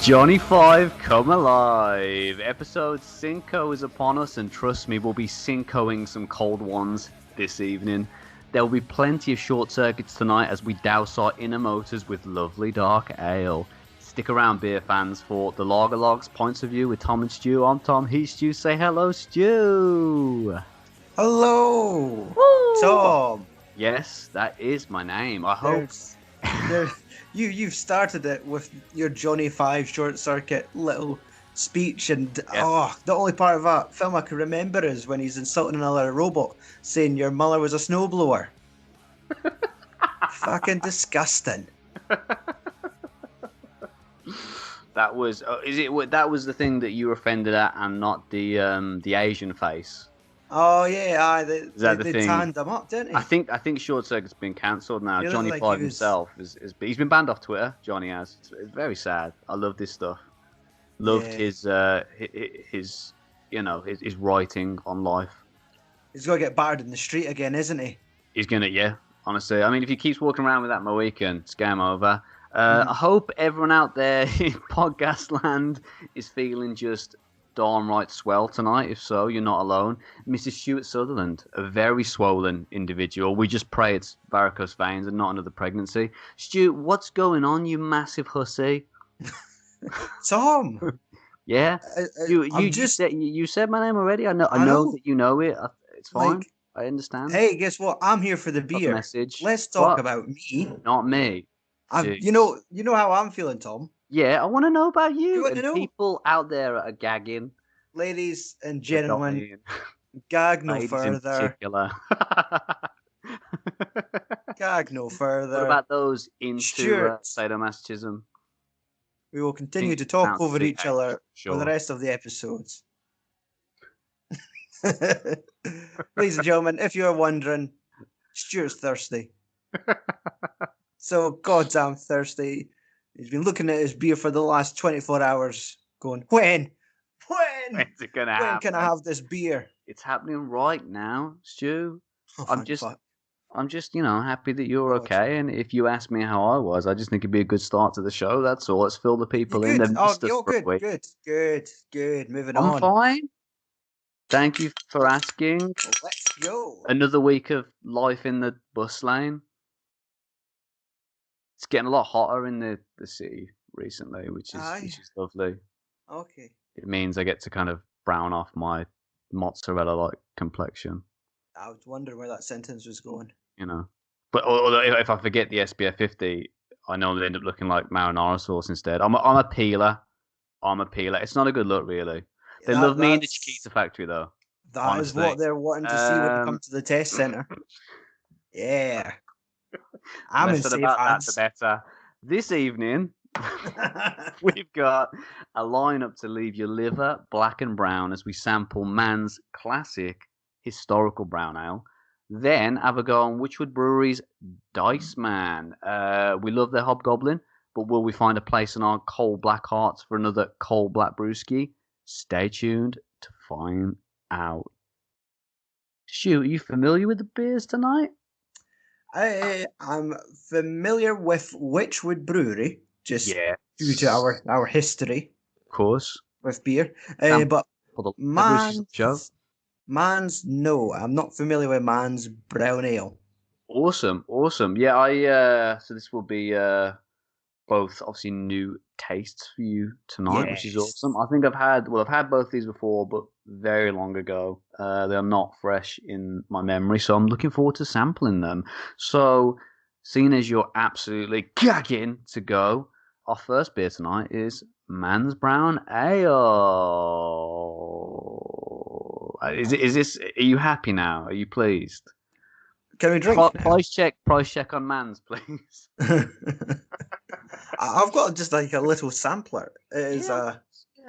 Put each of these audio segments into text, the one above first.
Johnny 5 come alive. Episode Cinco is upon us, and trust me, we'll be Cincoing some cold ones this evening. There will be plenty of short circuits tonight as we douse our inner motors with lovely dark ale. Stick around, beer fans, for the Lager Logs Points of View with Tom and Stu. I'm Tom, he's Stu. Say hello, Stu. Hello, Woo! Tom. Yes, that is my name. I hope. You've started it with your Johnny 5 short circuit little speech, and the only part of that film I can remember is when he's insulting another robot, saying your mother was a snowblower. Fucking disgusting. That was that was the thing that you were offended at, and not the Asian face. Oh yeah, Is that the they thing? tanned him up, didn't he? I think Short Circuit's been cancelled now. He Johnny looked like 5 he was- himself he's been banned off Twitter. Johnny has. It's very sad. I love this stuff. Loved his writing on life. He's got to get battered in the street again, isn't he? He's gonna, honestly. I mean, if he keeps walking around with that Mohican, it's game over. I hope everyone out there in podcast land is feeling just darn right swell tonight. If so, you're not alone. Mrs. Stuart Sutherland, a very swollen individual. We just pray it's varicose veins and not another pregnancy. Stu, what's going on, you massive hussy? Tom. Yeah, you said my name already. I know that you know it. It's fine. I understand. Hey, guess what? I'm here for the beer. Message. Let's talk about me. Not me. You know how I'm feeling, Tom. Yeah, I want to know about you. You want to know? People out there are gagging. Ladies and gentlemen, gag no further. Gag no further. What about those into sadomasochism? We will continue to talk over each other for the rest of the episodes. Ladies and gentlemen, if you're wondering, Stuart's thirsty. So goddamn thirsty. He's been looking at his beer for the last 24 hours, going, When's it gonna happen? When can I have this beer? It's happening right now, Stu. Oh, I'm just, happy that you're okay. And if you ask me how I was, I just think it'd be a good start to the show. That's all. Let's fill the people in. Good. Moving on. I'm fine. Thank you for asking. Well, let's go. Another week of life in the bus lane. It's getting a lot hotter in the city recently, which is lovely. Okay. It means I get to kind of brown off my mozzarella-like complexion. I was wondering where that sentence was going. But although if I forget the SPF 50, I normally end up looking like marinara sauce instead. I'm a peeler. It's not a good look, really. They love me in the Chiquita factory, though. That is what they're wanting to see when they come to the test center. Yeah. I'm in safe hands. That, the better. This evening, we've got a lineup to leave your liver black and brown as we sample Man's classic historical brown ale. Then have a go on Wychwood Brewery's Diceman. We love their Hobgoblin, but will we find a place in our cold black hearts for another cold black brewski? Stay tuned to find out. Stu, are you familiar with the beers tonight? I'm familiar with Wychwood Brewery, just due to our history, of course, with beer. But Man's, no, I'm not familiar with Man's brown ale. Awesome. Yeah, so this will be both obviously new tastes for you tonight, which is awesome. I think I've had both these before, but very long ago. They're not fresh in my memory, so I'm looking forward to sampling them. So, seeing as you're absolutely gagging to go, our first beer tonight is Man's Brown Ale. Is this? Are you happy now? Are you pleased? Can we drink? Price check on Man's, please. I've got just like a little sampler. It is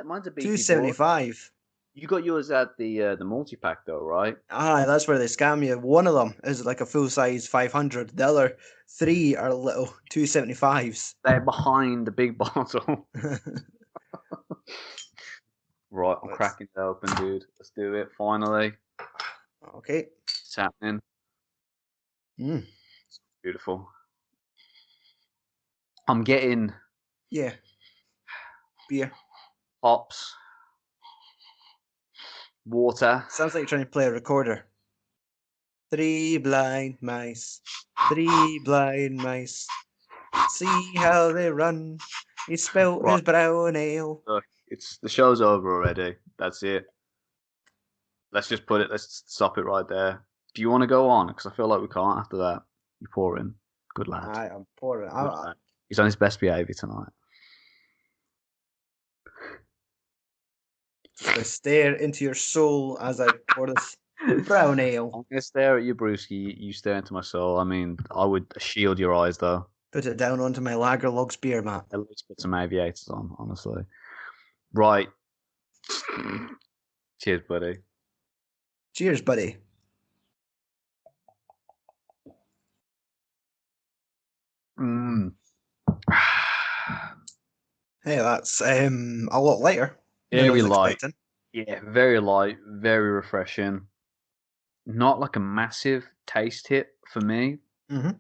mine's a $2.75. You got yours at the multi-pack though, right? That's where they scam you. One of them is like a full size 500. The other 3 are little $2.75s. They're behind the big bottle. Right, I'm cracking it open, dude. Let's do it finally. Okay, it's happening. It's beautiful. I'm getting beer. Hops. Water. Sounds like you're trying to play a recorder. 3 blind mice. 3 blind mice. See how they run. He spilt his brown ale. Look, the show's over already. That's it. Let's stop it right there. Do you want to go on? Because I feel like we can't after that. You pour in. Good lad. I'm pouring. He's on his best behaviour tonight. Just I stare into your soul as I pour this brown ale. I'm going to stare at you, Brewski. You stare into my soul. I mean, I would shield your eyes, though. Put it down onto my Lager Logs beer mat. At least put some aviators on, honestly. Right. Cheers, buddy. Cheers, buddy. Hey, that's a lot lighter. Very light. Yeah, very light, very refreshing. Not like a massive taste hit for me. Mm-hmm.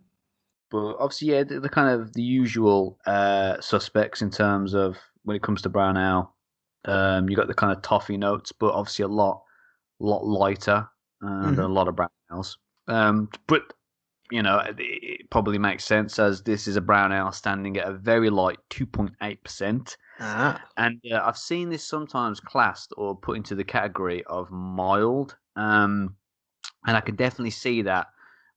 But obviously, yeah, the kind of the usual suspects in terms of when it comes to brown ale. You got the kind of toffee notes, but obviously a lot lighter than a lot of brown ales. But you know, it probably makes sense as this is a brown ale standing at a very light 2.8%. And I've seen this sometimes classed or put into the category of mild. And I can definitely see that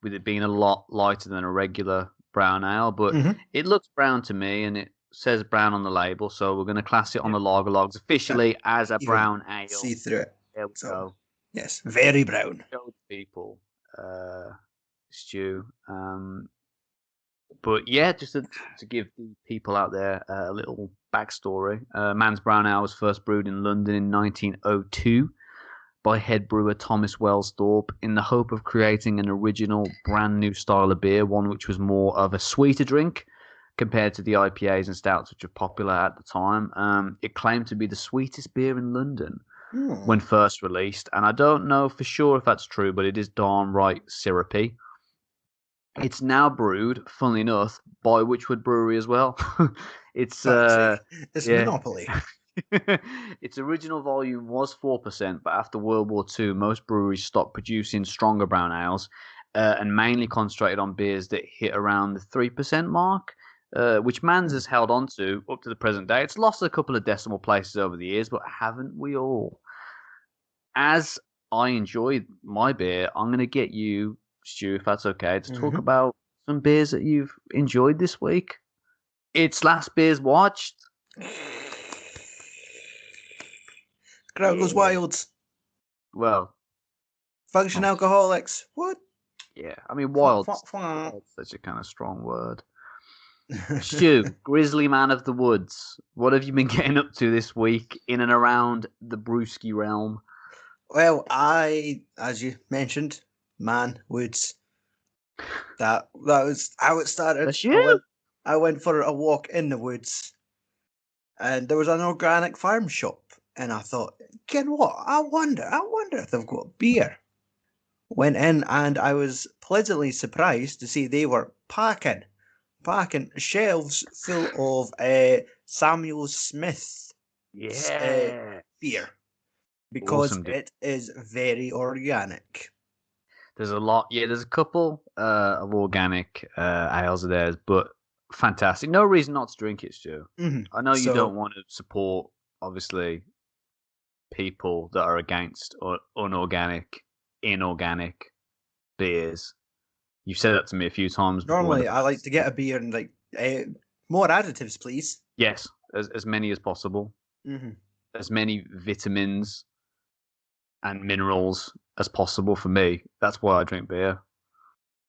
with it being a lot lighter than a regular brown ale. But it looks brown to me, and it says brown on the label. So we're going to class it on the Lager Logs officially as a brown ale. See through it. There we go. Yes, very brown. Show people. Stew. But yeah, just to give the people out there a little backstory. Man's Brown Ale was first brewed in London in 1902 by head brewer Thomas Wellsthorpe in the hope of creating an original brand new style of beer, one which was more of a sweeter drink compared to the IPAs and stouts which were popular at the time. It claimed to be the sweetest beer in London when first released, and I don't know for sure if that's true, but it is darn right syrupy. It's now brewed, funnily enough, by Wychwood Brewery as well. It's Monopoly. Its original volume was 4%, but after World War II, most breweries stopped producing stronger brown ales and mainly concentrated on beers that hit around the 3% mark, which Mans has held on to up to the present day. It's lost a couple of decimal places over the years, but haven't we all? As I enjoyed my beer, I'm going to get you, Stu, if that's okay, to talk about some beers that you've enjoyed this week. It's Last Beers Watched. Crowd goes wild. Well, Function alcoholics. What? Yeah, I mean, wild. That's such a kind of strong word. Stu, grizzly man of the woods, what have you been getting up to this week in and around the brewski realm? Well, as you mentioned, woods. That was how it started. That's you? I went for a walk in the woods, and there was an organic farm shop, and I thought, you know what? I wonder if they've got beer. Went in, and I was pleasantly surprised to see they were packing shelves full of Samuel Smith beer, because awesome, it is very organic. There's a lot, there's a couple of organic ales of theirs, but fantastic. No reason not to drink it, Stu. I know you don't want to support, obviously, people that are against or inorganic beers. You've said that to me a few times. Normally, I like to get a beer and more additives, please. Yes, as many as possible. As many vitamins and minerals as possible for me. That's why I drink beer.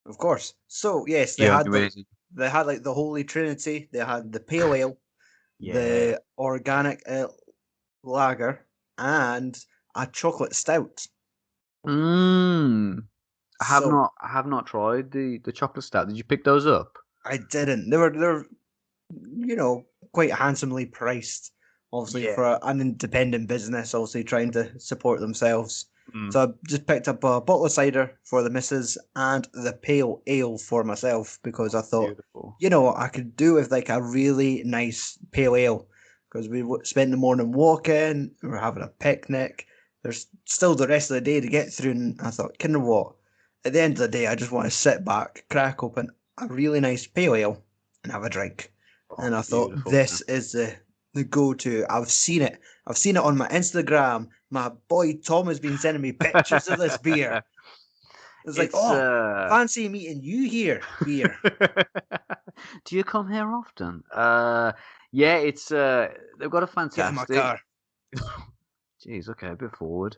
Of course. So yes, they had the Holy Trinity. They had the Pale Ale, the organic lager, and a chocolate stout. I have not tried the chocolate stout. Did you pick those up? I didn't. They're quite handsomely priced, obviously for an independent business, obviously trying to support themselves. So I just picked up a bottle of cider for the missus and the pale ale for myself, because I thought, I could do with a really nice pale ale, because we spent the morning walking, we were having a picnic. There's still the rest of the day to get through, and I thought, you know what? At the end of the day, I just want to sit back, crack open a really nice pale ale, and have a drink. And I thought, this is the go-to. I've seen it. I've seen it on my Instagram. My boy Tom has been sending me pictures of this beer. It's like, fancy meeting you here, beer. Do you come here often? Yeah, it's they've got a fantastic. Get in my car. Jeez, okay, a bit forward.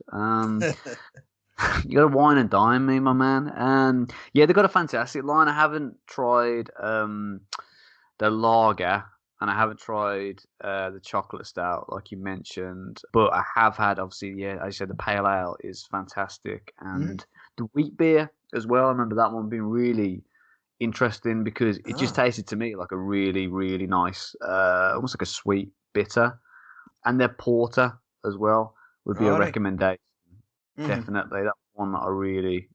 You got to wine and dine me, my man. Yeah, they've got a fantastic line. I haven't tried the lager, and I haven't tried the chocolate stout like you mentioned, but I have had, obviously, yeah, as you said, the pale ale is fantastic, and the wheat beer as well. I remember that one being really interesting because it just tasted to me like a really, really nice, almost like a sweet bitter, and their porter as well would be a recommendation. Definitely, that's one that I really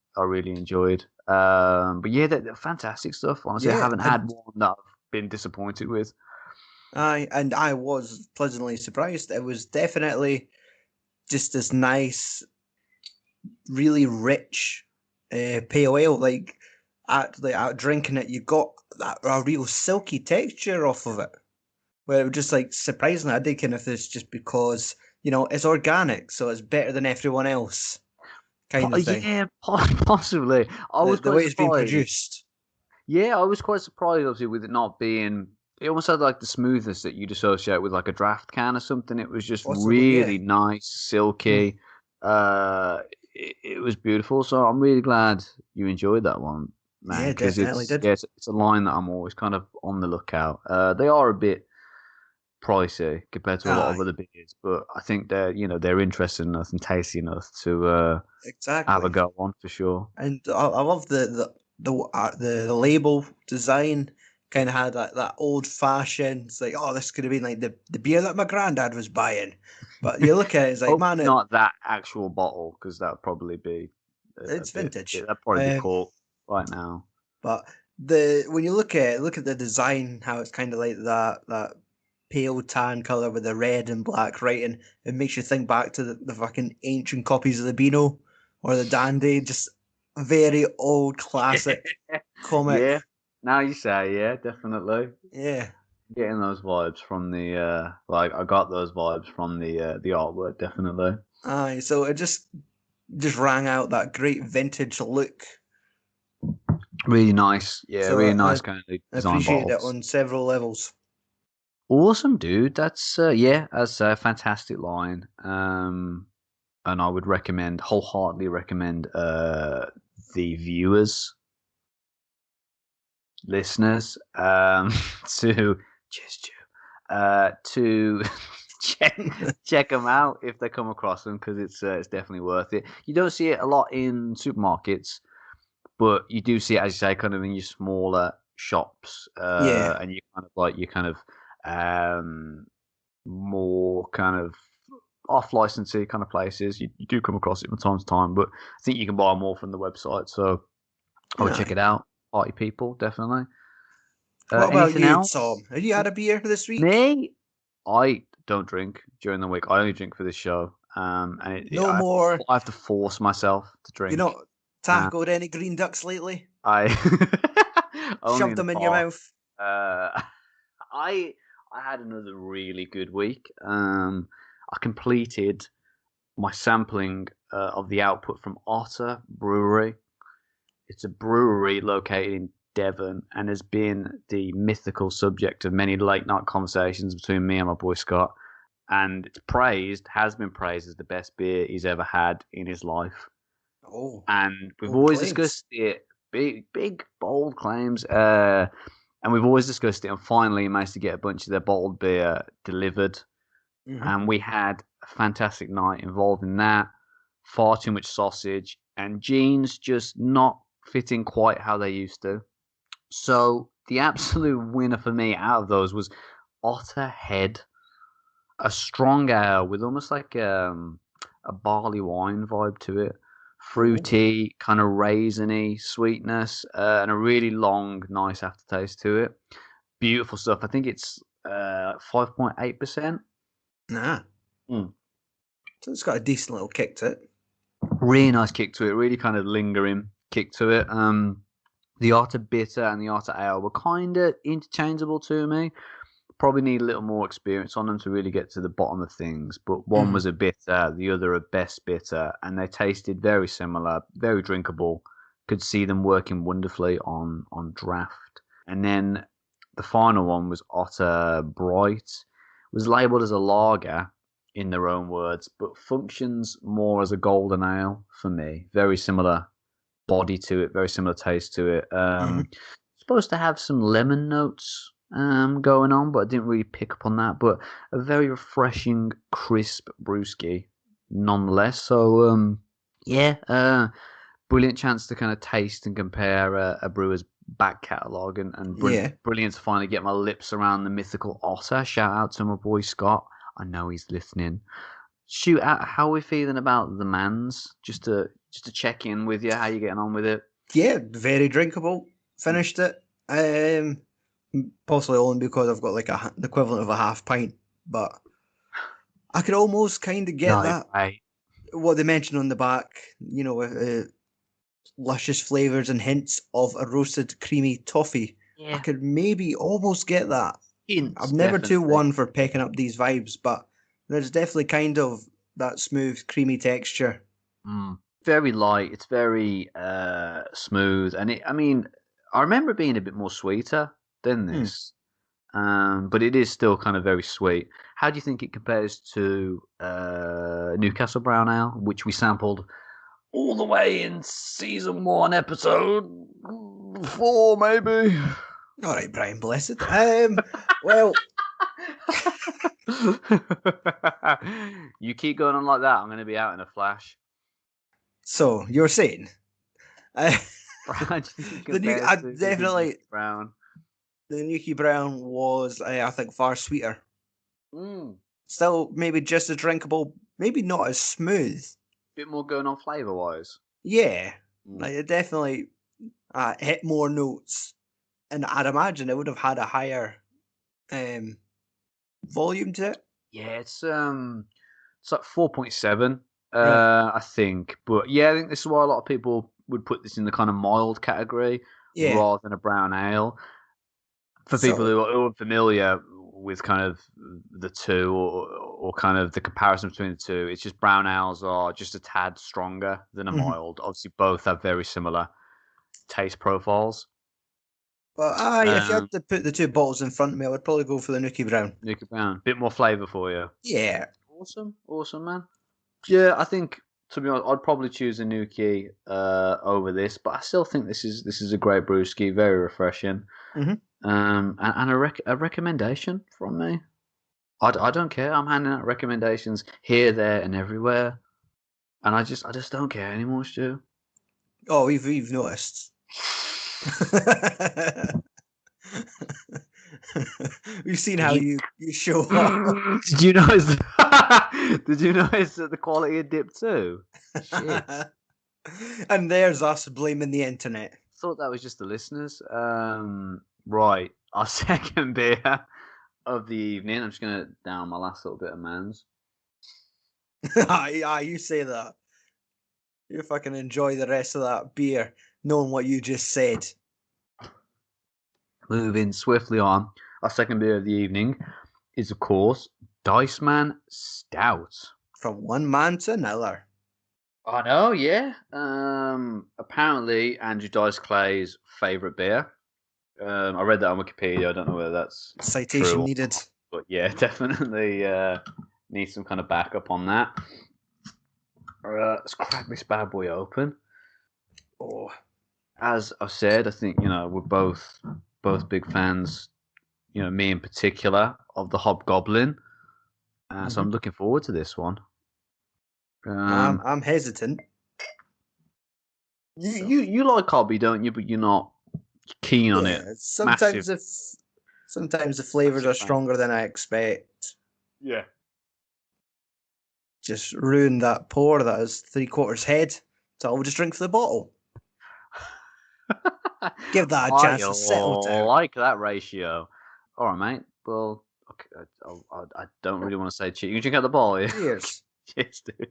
enjoyed. But yeah, they're fantastic stuff. Honestly, I haven't had one that I've been disappointed with. And I was pleasantly surprised. It was definitely just this nice, really rich pale ale. Like at drinking it, you got a real silky texture off of it. Where it was just like surprisingly, I think if it's just because it's organic, so it's better than everyone else. Kind of thing. Yeah, possibly. I was the way it's been produced. Yeah, I was quite surprised, obviously, with it not being. It almost had like the smoothness that you'd associate with like a draft can or something. It was just really nice, silky. It was beautiful. So I'm really glad you enjoyed that one, man. Yeah, definitely did. Yeah, it's a line that I'm always kind of on the lookout. They are a bit pricey compared to a lot of other beers, but I think they're interesting enough and tasty enough to have a go on for sure. And I love the label design. Kind of had that old fashioned. It's like, this could have been like the beer that my granddad was buying. But you look at it, it's like, man, not that actual bottle, because that would probably be it's vintage. That'd probably be caught right now. But when you look at the design, how it's kind of like that pale tan color with the red and black writing, it makes you think back to the fucking ancient copies of the Beano or the Dandy, just very old classic comic. Yeah, now you say, yeah, definitely. Yeah, getting those vibes from the I got those vibes from the artwork, definitely. Aye, so it just rang out that great vintage look. Really nice, yeah, so really nice kind of design. I appreciate it on several levels. Awesome, dude. That's that's a fantastic line. And I would wholeheartedly recommend the viewers, listeners, to check them out if they come across them, because it's definitely worth it. You don't see it a lot in supermarkets, but you do see it, as you say, kind of in your smaller shops, and you kind of more kind of off licensee kind of places. You do come across it from time to time, but I think you can buy more from the website. So I would check it out. Party people, definitely. What about you, else? Tom? Have you had a beer this week? Me? I don't drink during the week. I only drink for this show. And I have to force myself to drink. You not tackled any green ducks lately? I shoved them in your mouth. I had another really good week. I completed my sampling of the output from Otter Brewery. It's a brewery located in Devon and has been the mythical subject of many late night conversations between me and my boy Scott. And it's has been praised as the best beer he's ever had in his life. Oh, and we've always discussed it. Big, bold claims. And we've always discussed it, and finally managed to get a bunch of their bottled beer delivered. Mm-hmm. And we had a fantastic night involved in that. Far too much sausage, and jeans just not fitting quite how they used to. So the absolute winner for me out of those was Otter Head, a strong ale with almost like a barley wine vibe to it. Fruity, kind of raisiny sweetness, and a really long, nice aftertaste to it. Beautiful stuff. I think it's 5.8%. Nah. Mm. So it's got a decent little kick to it. Really nice kick to it. Really kind of lingering kick to it. The Otter Bitter and the Otter Ale were kind of interchangeable to me. Probably need a little more experience on them to really get to the bottom of things. But one was a bitter, the other a best bitter, and they tasted very similar, very drinkable. Could see them working wonderfully on draft. And then the final one was Otter Bright. It was labelled as a lager in their own words, but functions more as a golden ale for me. Very similar body to it, very similar taste to it. Supposed to have some lemon notes going on, but I didn't really pick up on that. But a very refreshing, crisp brewski, nonetheless. So brilliant chance to kind of taste and compare a brewer's back catalogue, and brilliant to finally get my lips around the mythical Otter. Shout out to my boy Scott. I know he's listening. Shoot, how are we feeling about the Mans? Just to check in with you, how you getting on with it? Yeah, very drinkable. Finished it. Possibly only because I've got like the equivalent of a half pint, but I could almost kind of get that. Right. What they mentioned on the back, luscious flavours and hints of a roasted creamy toffee. Yeah. I could maybe almost get that. I'm never too one for picking up these vibes, but there's definitely kind of that smooth, creamy texture. Very light. It's very smooth, and I remember it being a bit more sweeter than this, but it is still kind of very sweet. How do you think it compares to Newcastle Brown Ale, which we sampled all the way in season 1, episode 4, maybe? All right, Brian, blessed. Well, you keep going on like that, I'm going to be out in a flash. So you're saying, definitely Brown. The Nuki Brown was, I think, far sweeter. Still, maybe just as drinkable, maybe not as smooth. Bit more going on flavour wise. Yeah, like it definitely hit more notes, and I'd imagine it would have had a higher volume to it. Yeah, it's like 4.7, I think. But yeah, I think this is why a lot of people would put this in the kind of mild category rather than a brown ale. For people who are familiar with kind of the two, or kind of the comparison between the two, it's just brown ales are just a tad stronger than a mild. Obviously, both have very similar taste profiles. But if you had to put the two bottles in front of me, I would probably go for the Nuki Brown. Nuki Brown, bit more flavour for you. Yeah, awesome, man. Yeah, I think, to be honest, I'd probably choose a Nuki over this, but I still think this is a great brewski, very refreshing. And a recommendation from me. I don't care. I'm handing out recommendations here, there, and everywhere, and I just don't care anymore, Stu. Oh, we've noticed. We've seen how you show up. Did you notice? Did you notice the quality of dip too? Shit. And there's us blaming the internet. Thought that was just the listeners. Right, our second beer of the evening. I'm just gonna down my last little bit of Mans. You say that. You fucking enjoy the rest of that beer, knowing what you just said. Moving swiftly on, our second beer of the evening is, of course, Diceman Stout. From one man to another. I know, yeah. Apparently, Andrew Dice Clay's favourite beer. I read that on Wikipedia. I don't know whether that's citation true needed. But yeah, definitely need some kind of backup on that. Let's crack this bad boy open. Oh, as I've said, I think we're both big fans. Me in particular of the Hobgoblin. So I'm looking forward to this one. I'm hesitant. You like hobby, don't you? But you're not keen on it. Sometimes the flavors are stronger than I expect. Yeah. Just ruin that pour that is 3/4 head. So I'll just drink for the bottle. Give that a chance to settle down. I like that ratio. All right, mate. Well, fuck. I don't really want to say cheers. You drink out the bottle, yeah? Cheers. Cheers, dude.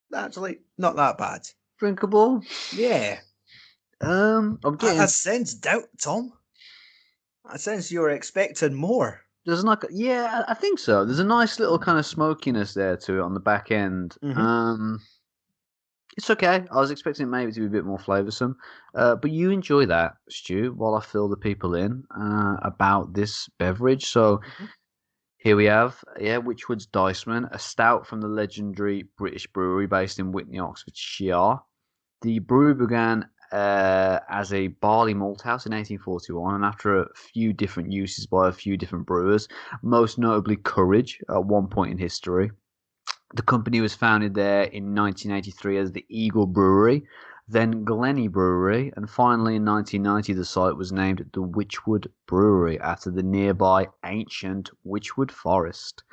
That's like not that bad. Drinkable. Yeah. I'm getting. I sense doubt, Tom. I sense you were expecting more. There's like, yeah, I think so. There's a nice little kind of smokiness there to it on the back end. It's okay. I was expecting it maybe to be a bit more flavoursome, but you enjoy that, Stu, while I fill the people in about this beverage. So here we have, Wychwood's Diceman, a stout from the legendary British brewery based in Witney, Oxfordshire. The brewery began as a barley malt house in 1841, and after a few different uses by a few different brewers, most notably Courage at one point in history. The company was founded there in 1983 as the Eagle Brewery, then Glenny Brewery, and finally in 1990 the site was named the Wychwood Brewery after the nearby ancient Wychwood Forest.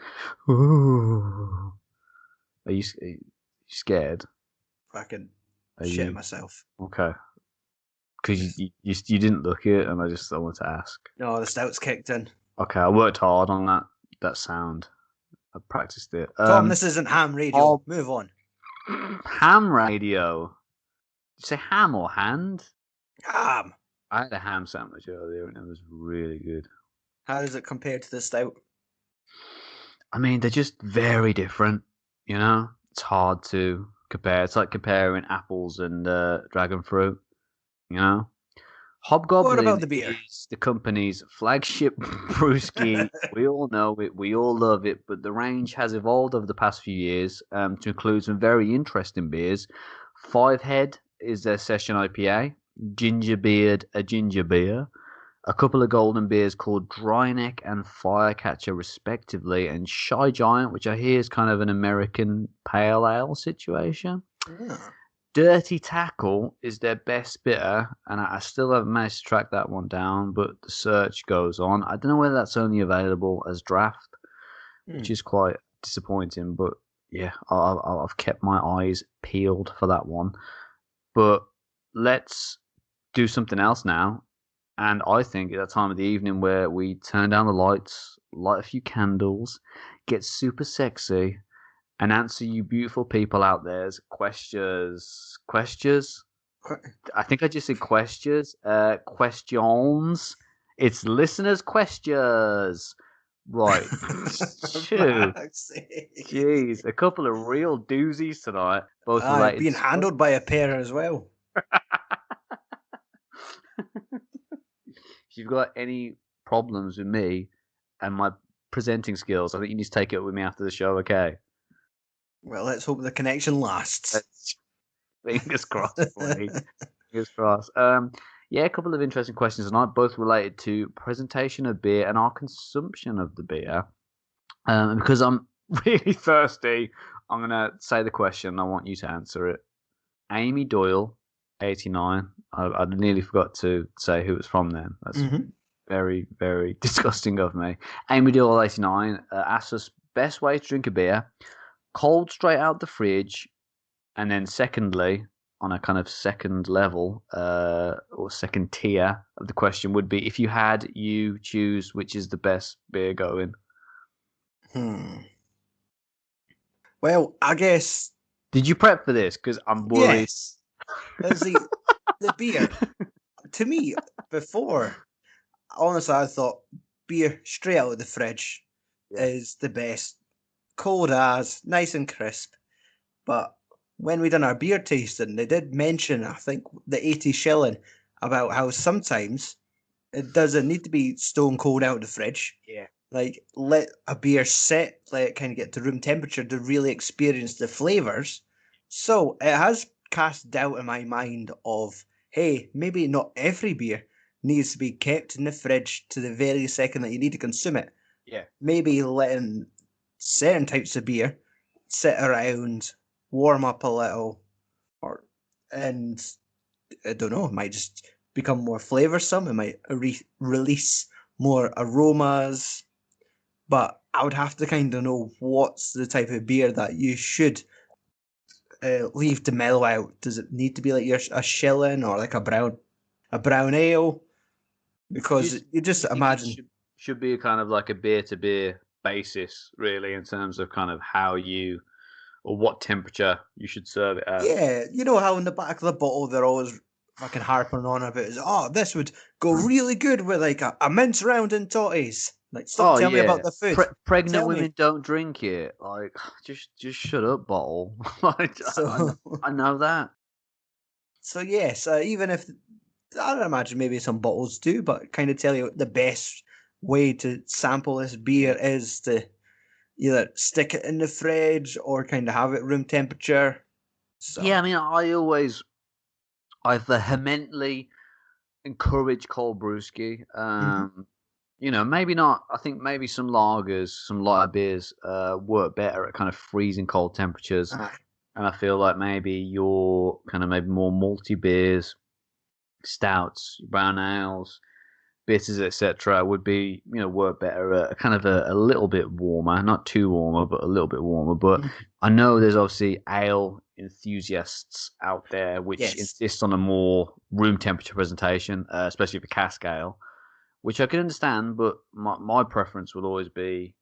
Ooh. Are you scared? Fucking shit myself. Okay. Because you didn't look it, and I wanted to ask. No, the stout's kicked in. Okay, I worked hard on that sound. I practiced it. Tom, this isn't ham radio. Move on. Ham radio. Did you say ham or hand? Ham. I had a ham sandwich earlier, and it was really good. How does it compare to the stout? I mean, they're just very different. You know, it's hard to compare. It's like comparing apples and dragon fruit. You know, Hobgoblin What about the beer? is the company's flagship brewski. We all know it. We all love it. But the range has evolved over the past few years to include some very interesting beers. Five Head is their session IPA. Gingerbeard, a ginger beer. A couple of golden beers called Dryneck and Firecatcher, respectively. And Shy Giant, which I hear is kind of an American pale ale situation. Yeah. Dirty Tackle is their best bitter, and I still haven't managed to track that one down, but the search goes on. I don't know whether that's only available as draft, which is quite disappointing, but yeah, I've kept my eyes peeled for that one. But let's do something else now, and I think at that time of the evening where we turn down the lights, light a few candles, get super sexy, and answer you beautiful people out there's questions. I think I just said questions. Questions. It's listeners' questions. Right. Jeez, a couple of real doozies tonight. Both related. Being handled by a pair as well. If you've got any problems with me and my presenting skills, I think you need to take it up with me after the show, okay? Well, let's hope the connection lasts. Fingers crossed, buddy. Fingers crossed. Yeah, a couple of interesting questions tonight, both related to presentation of beer and our consumption of the beer. And because I'm really thirsty, I'm going to say the question. I want you to answer it. Amy Doyle, 89. I nearly forgot to say who it's from then. That's very, very disgusting of me. Amy Doyle, 89, asked us best way to drink a beer. Cold straight out the fridge, and then secondly, on a kind of second level or second tier of the question would be, if you had, you choose which is the best beer going. Well, I guess. Did you prep for this? Because I'm worried. Yes. The beer. To me, before, honestly, I thought beer straight out of the fridge is the best. Cold as, nice and crisp. But when we done our beer tasting, they did mention, I think, the 80 shilling about how sometimes it doesn't need to be stone cold out of the fridge. Yeah. Like, let a beer sit, let it kind of get to room temperature to really experience the flavours. So it has cast doubt in my mind of, hey, maybe not every beer needs to be kept in the fridge to the very second that you need to consume it. Yeah. Maybe letting certain types of beer sit around, warm up a little, and I don't know, it might just become more flavoursome. It might release more aromas, but I would have to kind of know what's the type of beer that you should leave to mellow out? Does it need to be like a shilling or like a brown ale? Because you just You think it imagine. should be a kind of like a beer to beer basis, really, in terms of kind of how you or what temperature you should serve it at. Yeah, you know how in the back of the bottle they're always fucking harping on about is, oh, this would go really good with like a mince round and totties. Like, stop Oh telling me yeah, about the food. pregnant Tell me. women don't drink it. Like, just shut up, bottle. Like, So, I know that. so yes, even if I don't imagine maybe some bottles do, but kind of tell you the best way to sample this beer is to either stick it in the fridge or kind of have it room temperature. Yeah, So, I mean, I vehemently encourage cold brewski. mhm. You know, maybe not. I think maybe some lagers, some lighter beers, work better at kind of freezing cold temperatures. Aye. And I feel like maybe your kind of maybe more malty beers, stouts, brown ales, bitters, etc., would be work better at kind of a little bit warmer, not too warmer, but a little bit warmer. But Mhm. I know there's obviously ale enthusiasts out there which Yes. insist on a more room temperature presentation, especially for cask ale, which I can understand. But my preference would always be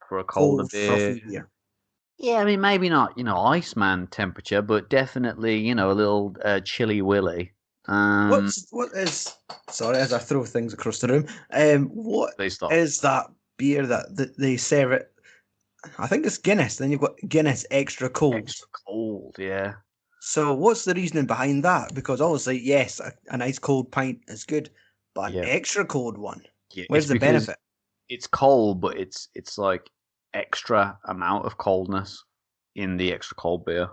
for a colder Cold, beer. frothy beer. Yeah, I mean maybe not Iceman temperature, but definitely a little chilly willy. What is sorry as I throw things across the room. What Please stop. is that beer that they serve it? I think it's Guinness. Then you've got Guinness extra cold. Extra cold, yeah. So what's the reasoning behind that? Because obviously, yes, a nice cold pint is good, but an Yeah. extra cold one. Yeah, it's Where's the because benefit? it's cold, but it's like extra amount of coldness in the extra cold beer.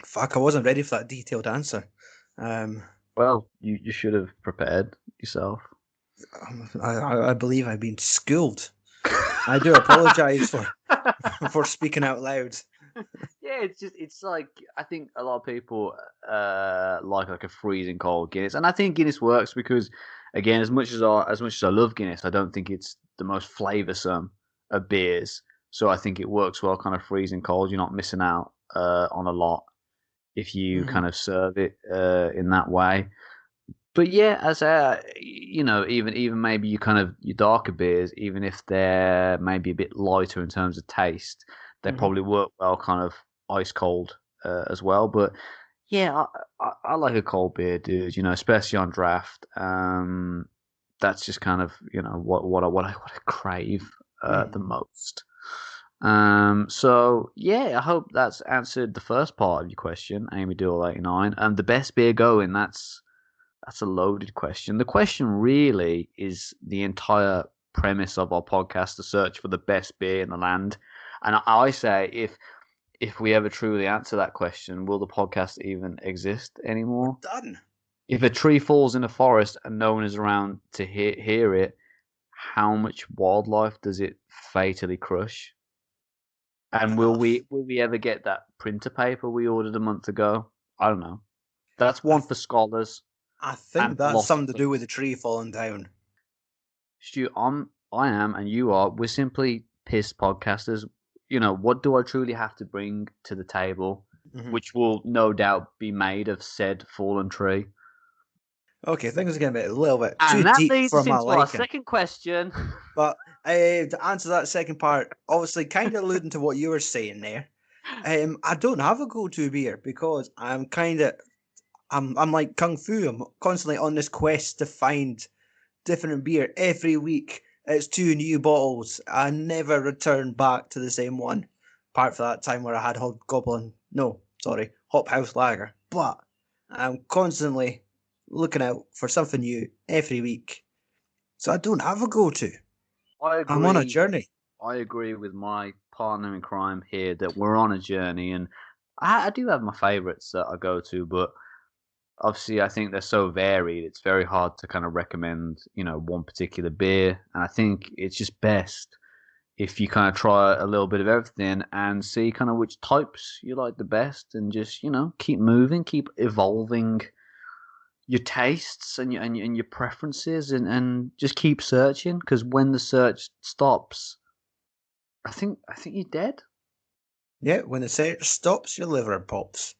Fuck, I wasn't ready for that detailed answer. Um, Well, you should have prepared yourself. I believe I've been schooled. I do apologise for speaking out loud. Yeah, it's like I think a lot of people like a freezing cold Guinness, and I think Guinness works because again, as much as I love Guinness, I don't think it's the most flavoursome of beers. So I think it works well, kind of freezing cold. You're not missing out on a lot if you Mhm. kind of serve it in that way. But yeah, as even maybe you kind of your darker beers, even if they're maybe a bit lighter in terms of taste, they Mhm. probably work well, kind of ice cold as well. But yeah, I like a cold beer, dude. Especially on draft. That's just kind of what I crave the Mhm. most. So yeah, I hope that's answered the first part of your question, Amy Doyle 89. And the best beer going, that's a loaded question. The question really is the entire premise of our podcast to search for the best beer in the land. And I say if we ever truly answer that question, will the podcast even exist We're anymore? done. If a tree falls in a forest and no one is around to hear it, how much wildlife does it fatally crush? And will Enough. we ever get that printer paper we ordered a month ago? I don't know. That's I one for scholars I and think that's something to philosophers. do with the tree falling down. Stu, I am, and you are. We're simply pissed podcasters. What do I truly have to bring to the table, Mhm. which will no doubt be made of said fallen tree? Okay, things are getting a little bit too And that deep leads for us my into our liking. second question. But to answer that second part, obviously, kind of alluding to what you were saying there. I don't have a go-to beer because I'm like kung fu. I'm constantly on this quest to find different beer every week. It's two new bottles. I never return back to the same one, apart from that time where I had Hobgoblin. No, sorry, Hop House Lager. But I'm constantly looking out for something new every week. So I don't have a go-to. I I'm on a agree. journey. I agree with my partner in crime here that we're on a journey, and I do have my favourites that I go to, but obviously I think they're so varied. It's very hard to kind of recommend, one particular beer, and I think it's just best if you kind of try a little bit of everything and see kind of which types you like the best, and just keep moving, keep evolving your tastes and your preferences, and just keep searching, because when the search stops, I think you're dead. Yeah, when the search stops, your liver pops.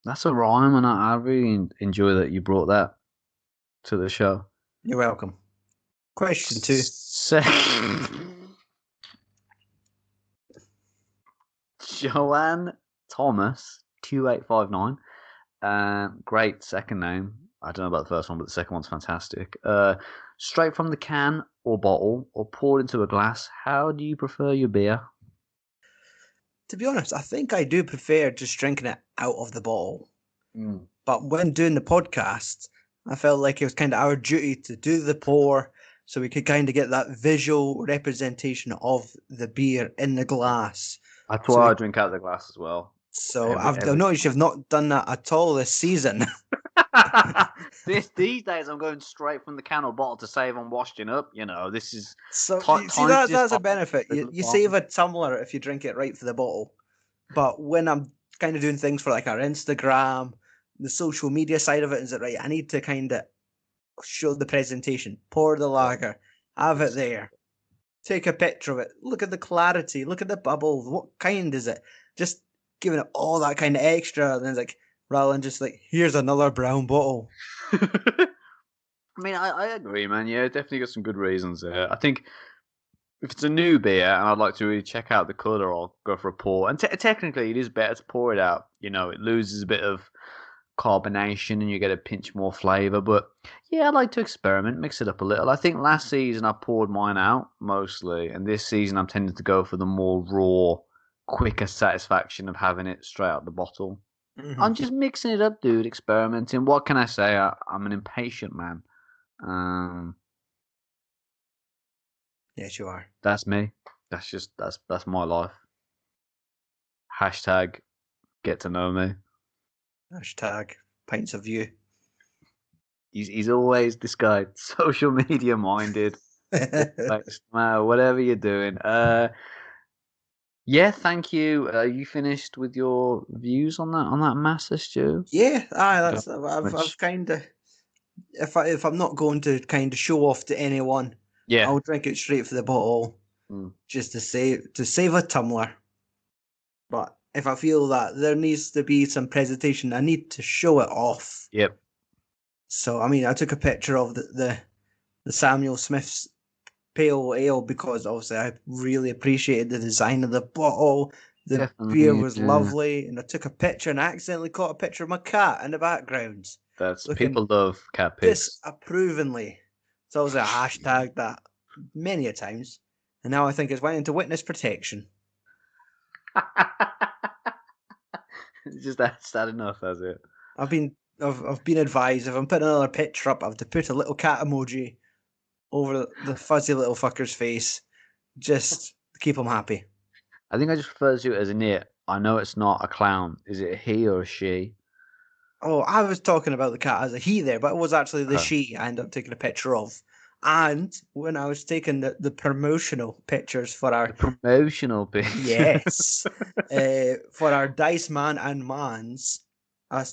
That's a rhyme, and I really enjoy that you brought that to the show. You're welcome. Question 2. Joanne Thomas 2859. Great second name. I don't know about the first one, but the second one's fantastic. Straight from the can or bottle or poured into a glass. How do you prefer your beer? To be honest, I think I do prefer just drinking it out of the bottle. Mm. But when doing the podcast, I felt like it was kind of our duty to do the pour so we could kind of get that visual representation of the beer in the glass. That's So why we- I drink out of the glass as well. So I've noticed you've not done that at all this season. These days I'm going straight from the can or bottle to save on washing up. You know, this is So ti- see times that's a this benefit. up. You save a tumbler if you drink it right for the bottle. But when I'm kind of doing things for like our Instagram, the social media side of it, is it right? I need to kind of show the presentation, pour the lager, have it there, take a picture of it, look at the clarity, look at the bubbles, what kind is it? Just giving it all that kind of extra, and then it's like, rather than just like, here's another brown bottle. I mean, I agree, man. Yeah, definitely got some good reasons there. I think if it's a new beer and I'd like to really check out the colour, I'll go for a pour. And technically, it is better to pour it out. You know, it loses a bit of carbonation and you get a pinch more flavour. But yeah, I like to experiment, mix it up a little. I think last season I poured mine out mostly, and this season I'm tending to go for the more raw, quicker satisfaction of having it straight out the bottle. Mm-hmm. I'm just mixing it up, dude, experimenting. What can I say? I'm an impatient man. Yes, you are. That's me. That's my life. Hashtag get to know me. Hashtag pints of you. He's always this guy, social media minded. Whatever you're doing. Yeah, thank you. You finished with your views on that master stew? Yeah, that's I've kind of if I'm not going to kind of show off to anyone, Yeah. I'll drink it straight for the bottle, just to save a tumbler. But if I feel that there needs to be some presentation, I need to show it off. Yep. So I mean, I took a picture of the Samuel Smith's pale ale because obviously I really appreciated the design of the bottle. The Definitely, beer was yeah. lovely, and I took a picture and accidentally caught a picture of my cat in the background. That's Looking people love cat pics. Disapprovingly. So I was a hashtag that many a times, and now I think it's went into witness protection. Just that's sad enough, has it? I've been advised if I'm putting another picture up, I have to put a little cat emoji over the fuzzy little fucker's face, just to keep him happy. I think I just refer to it as an it. I know it's not a clown. Is it a he or a she? Oh, I was talking about the cat as a he there, but it was actually the she I ended up taking a picture of. And when I was taking the promotional pictures for our... The promotional picture? Yes. For our Diceman and Mans, I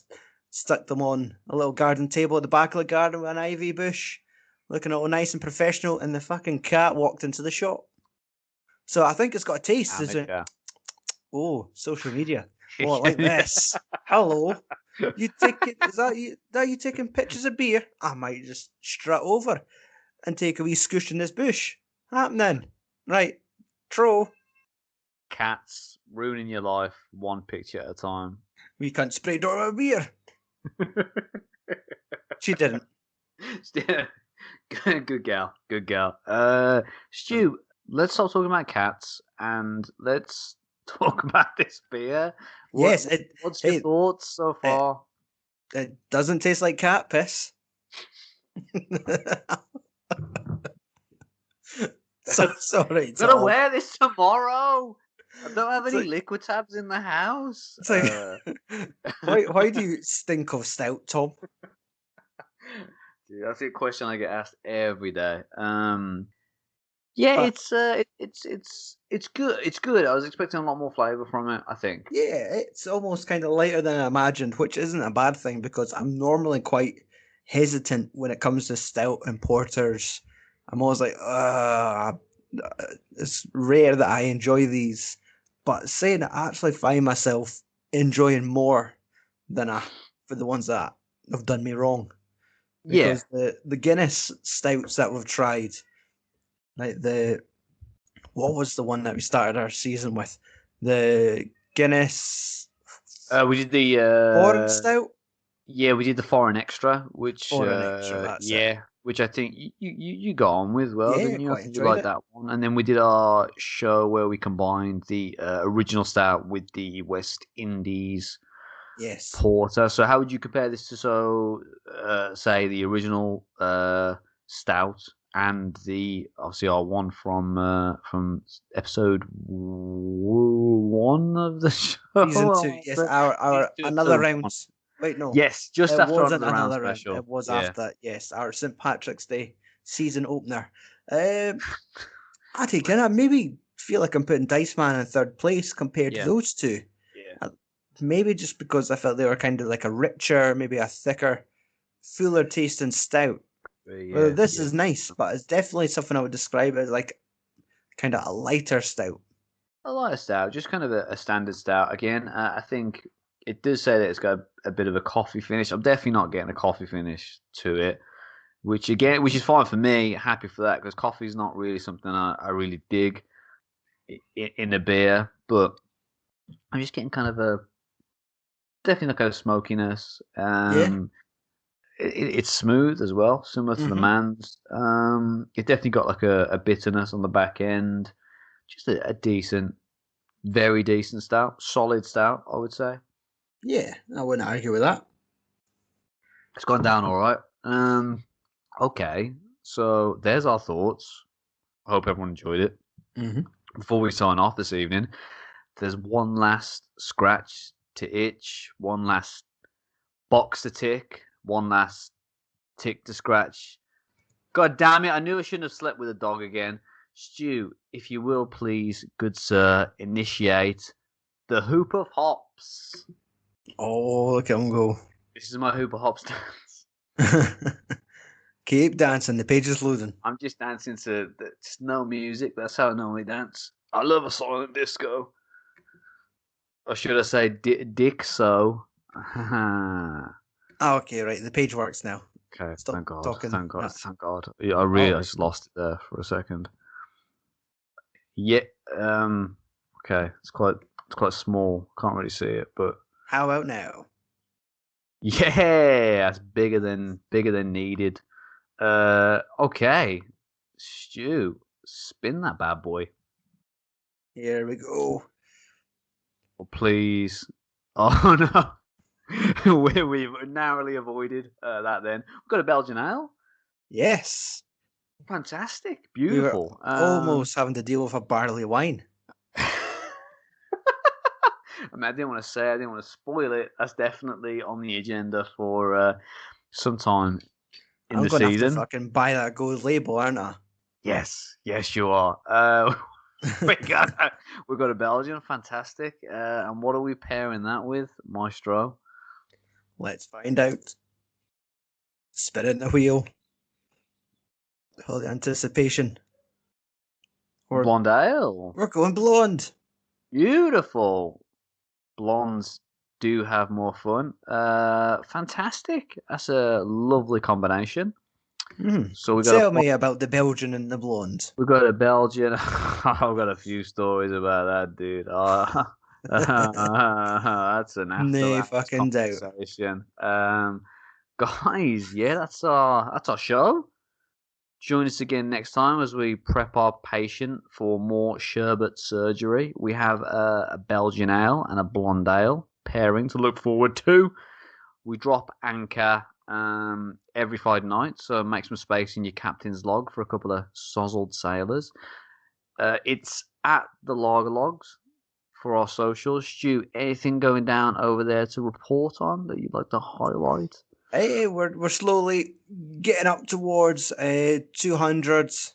stuck them on a little garden table at the back of the garden with an ivy bush, looking all nice and professional, and the fucking cat walked into the shop. So I think it's got a taste. Is it? Oh, social media. Oh, I like this. Hello. You taking? Is that you? That you taking pictures of beer? I might just strut over and take a wee scoosh in this bush. Happening. Right. True. Cats ruining your life one picture at a time. We can't spray door a beer. She didn't. Good gal. Good gal. Stu, let's stop talking about cats and let's talk about this beer. Yes. What's your thoughts so far? It doesn't taste like cat piss. So sorry. Gotta wear this tomorrow. I don't have any liquid tabs in the house. Why do you stink of stout, Tom? Dude, that's a question I get asked every day. Yeah, it's good. It's good. I was expecting a lot more flavour from it, I think. Yeah, it's almost kind of lighter than I imagined, which isn't a bad thing because I'm normally quite hesitant when it comes to stout and porters. I'm always like, it's rare that I enjoy these. But saying I actually find myself enjoying more than for the ones that have done me wrong. Yeah. Because the Guinness stouts that we've tried, like what was the one that we started our season with? The Guinness We did the Foreign Stout? yeah, we did the foreign extra, which Foreign Extra, that's it. yeah, which I think you got on with well, Yeah, didn't you? I quite think you enjoyed liked it. that one. And then we did our show where we combined the original stout with the West Indies Yes. porter. So how would you compare this to say the original stout and the obviously our one from episode 1 of the show? Season 2. Yes, Season our 2, another episode round. 1. Wait, no. Yes, just It after wasn't another round another round. special. It was Yeah. after, yes, our St. Patrick's Day season opener. I take it. I maybe feel like I'm putting Diceman in third place compared to Yeah. those two. Yeah. Maybe just because I felt they were kind of like a richer, maybe a thicker, fuller tasting stout. Well, this is nice, but it's definitely something I would describe as like kind of a lighter stout. A lighter stout, just kind of a standard stout. Again, I think it does say that it's got a bit of a coffee finish. I'm definitely not getting a coffee finish to it, which is fine for me. Happy for that because coffee is not really something I really dig in a beer. But I'm just getting kind of definitely like a smokiness. Yeah. It's smooth as well, similar to the Mm-hmm. man's. It definitely got like a bitterness on the back end. Just a decent, very decent stout, solid stout, I would say. Yeah, I wouldn't argue with that. It's gone down all right. Okay, so there's our thoughts. I hope everyone enjoyed it. Mm-hmm. Before we sign off this evening, there's one last scratch to itch, one last box to tick, one last tick to scratch. God damn it, I knew I shouldn't have slept with a dog again. Stu, if you will please, good sir, initiate the hoop of hops. Oh, look at him go. This is my hoop of hops dance. Keep dancing, the page is loading. I'm just dancing to just no music. That's how I normally dance. I love a silent disco. Or should I say dick so? Okay, right, the page works now. Okay, Stop thank God. talking. Thank God. That's- Thank God. Yeah, I right. just lost it there for a second. Yeah. Okay. It's quite small. Can't really see it, but How about now? yeah, that's bigger than needed. Okay. Stu, spin that bad boy. Here we go. Oh, please. Oh no. We've narrowly avoided that then. We've got a Belgian ale. Yes. Fantastic. We were Beautiful. almost having to deal with a barley wine. I mean, I didn't want to spoil it. That's definitely on the agenda for sometime in I'm the going to have to season. fucking buy that gold label, aren't I? Yes, you are. we've got a Belgian, fantastic. And what are we pairing that with, Maestro? Let's find out. Spinning the wheel. All the anticipation. Blonde ale. We're going blonde. Beautiful. Blondes do have more fun. Fantastic. That's a lovely combination. So we got Tell me about the Belgian and the blonde. We got a Belgian. I've got a few stories about that, dude. That's an No after fucking doubt. conversation. Guys, yeah, that's our show. Join us again next time as we prep our patient for more sherbet surgery. We have a Belgian ale and a blonde ale pairing to look forward to. We drop Anchor every Friday night, so make some space in your captain's log for a couple of sozzled sailors. It's at the Lager Logs for our socials. Stu, anything going down over there to report on that you'd like to highlight? Hey, we're slowly getting up towards 200s.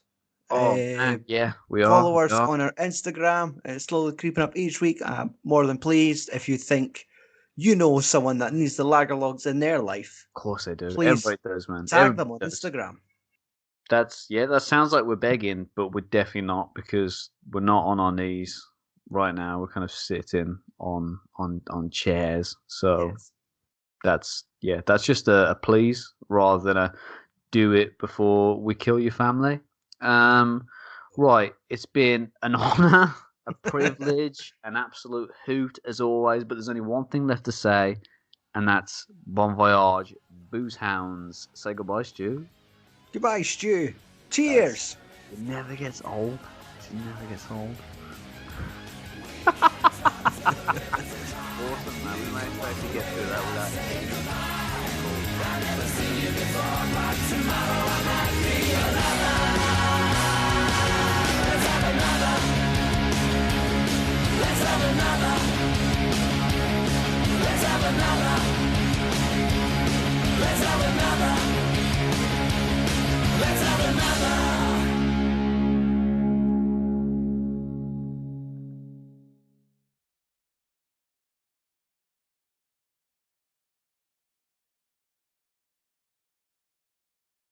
Yeah, we are. Followers on our Instagram. It's slowly creeping up each week. I'm more than pleased. If you think you know someone that needs the lager logs in their life, of course they do. Please Everybody does, man. tag them on Instagram. That sounds like we're begging, but we're definitely not because we're not on our knees. right now. We're kind of sitting on chairs. So Yes. that's just a please rather than a do it before we kill your family. Right, it's been an honor, a privilege, an absolute hoot as always. But there's only one thing left to say, and that's bon voyage, booze hounds. Say goodbye, Stu. Goodbye, Stu. Cheers. It never gets old. It never gets old. Awesome, man. We might expect to get through that without Let's have another.